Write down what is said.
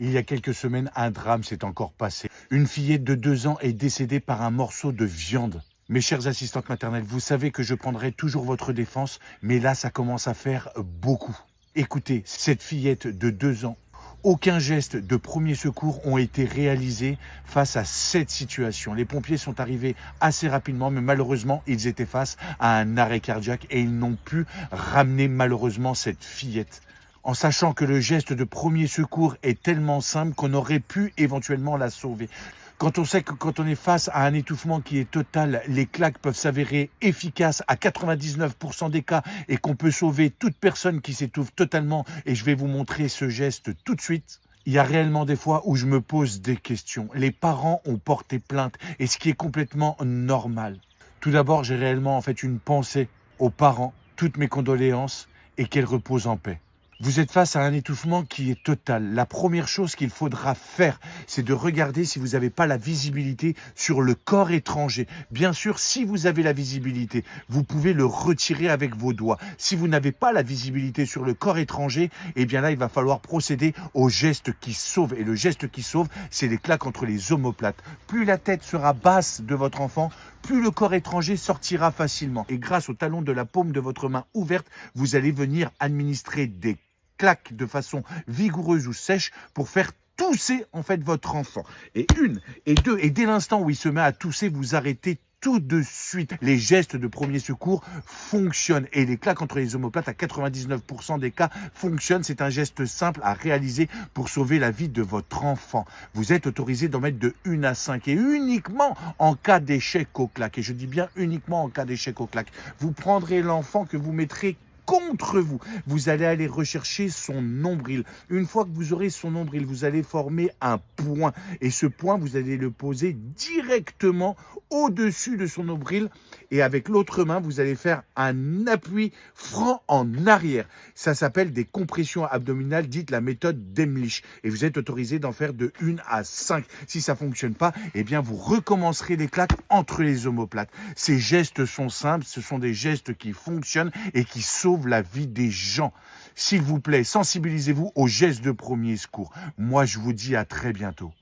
Il y a quelques semaines, un drame s'est encore passé. Une fillette de 2 ans est décédée par un morceau de viande. Mes chères assistantes maternelles, vous savez que je prendrai toujours votre défense, mais là, ça commence à faire beaucoup. Écoutez, cette fillette de 2 ans, aucun geste de premier secours ont été réalisés face à cette situation. Les pompiers sont arrivés assez rapidement, mais malheureusement, ils étaient face à un arrêt cardiaque et ils n'ont pu ramener malheureusement cette fillette. En sachant que le geste de premier secours est tellement simple qu'on aurait pu éventuellement la sauver. Quand on sait que quand on est face à un étouffement qui est total, les claques peuvent s'avérer efficaces à 99% des cas et qu'on peut sauver toute personne qui s'étouffe totalement, et je vais vous montrer ce geste tout de suite. Il y a réellement des fois où je me pose des questions. Les parents ont porté plainte, et ce qui est complètement normal. Tout d'abord, j'ai réellement une pensée aux parents, toutes mes condoléances, et qu'elles reposent en paix. Vous êtes face à un étouffement qui est total. La première chose qu'il faudra faire, c'est de regarder si vous n'avez pas la visibilité sur le corps étranger. Bien sûr, si vous avez la visibilité, vous pouvez le retirer avec vos doigts. Si vous n'avez pas la visibilité sur le corps étranger, eh bien là, il va falloir procéder au geste qui sauve. Et le geste qui sauve, c'est les claques entre les omoplates. Plus la tête sera basse de votre enfant, plus le corps étranger sortira facilement. Et grâce au talon de la paume de votre main ouverte, vous allez venir administrer des claque de façon vigoureuse ou sèche pour faire tousser votre enfant. Et une, et deux, et dès l'instant où il se met à tousser, vous arrêtez tout de suite. Les gestes de premier secours fonctionnent et les claques entre les omoplates à 99% des cas fonctionnent. C'est un geste simple à réaliser pour sauver la vie de votre enfant. Vous êtes autorisé d'en mettre de 1 à 5 et uniquement en cas d'échec aux claques. Et je dis bien uniquement en cas d'échec aux claques. Vous prendrez l'enfant que vous mettrez contre vous. Vous allez aller rechercher son nombril. Une fois que vous aurez son nombril, vous allez former un point. Et ce point, vous allez le poser directement au-dessus de son nombril. Et avec l'autre main, vous allez faire un appui franc en arrière. Ça s'appelle des compressions abdominales, dites la méthode d'Emlich. Et vous êtes autorisé d'en faire de 1 à 5. Si ça ne fonctionne pas, eh bien vous recommencerez les claques entre les omoplates. Ces gestes sont simples, ce sont des gestes qui fonctionnent et qui sauvent la vie des gens. S'il vous plaît, sensibilisez-vous aux gestes de premier secours. Moi, je vous dis à très bientôt.